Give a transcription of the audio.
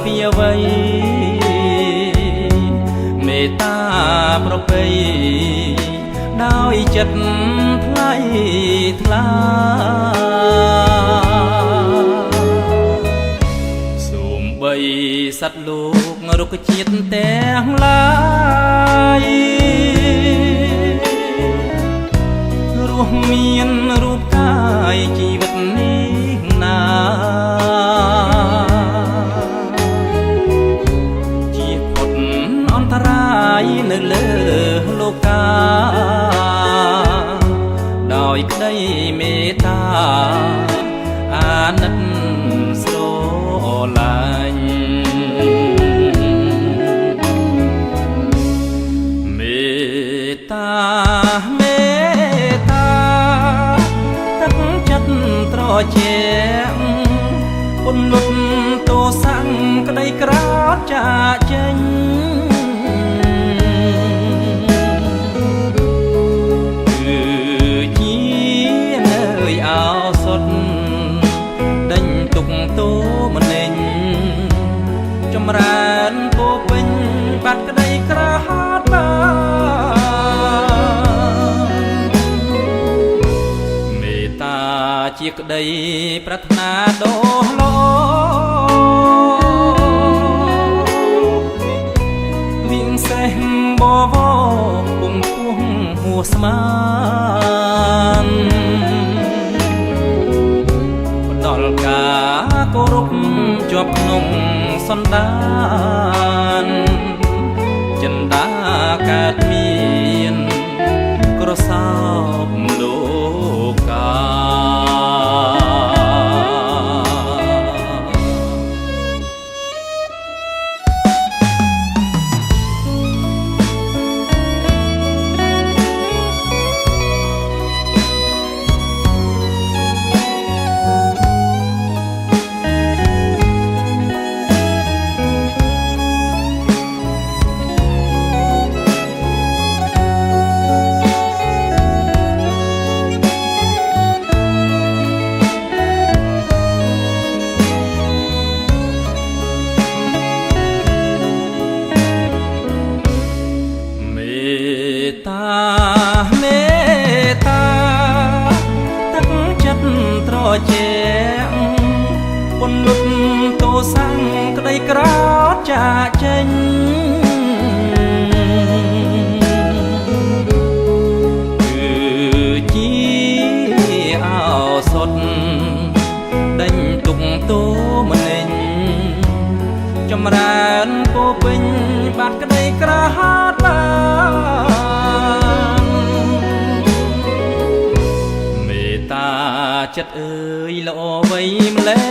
ពីអ្វីមេត្តាប្រពៃដោយចិត្តថ្លៃថ្លាសូម្បីសត្វលោករុក្ខជាតិទាំងឡាយរស់មានរូបកាយជីវិតនេះណាជាផុតអន្តរាយនៅលើលោកាដោយក្តីមេត្តាអាណិតស្រឡាញ់មេត្តាមេត្តាទឹកចិត្តត្រជាក់ពុនលុតទោសៈក្តីក្រោធចាកចេញម្នេញចម្រើនពោពេញបាត់ក្តីក្រហាតបានមេត្តាជាក្តីប្រាថ្នាដ៏ល្អវិងសេះបវរពុំពោះហួស្មានដល់ការគោរពជាប់ក្នុងសន្តានចិន្តាកើតមានក្រសោបលោកាមេត្តាទឹកចិត្តត្រជាក់ពុនលុតទោសៈក្តីក្រោធចាកចេញគឺជាឱសថដេញទុកទោម្នេញចម្រើនពោពេញបាត់ក្តីក្រហាតបានមេត្តាចិត្តអើយល្អវៃម្លេ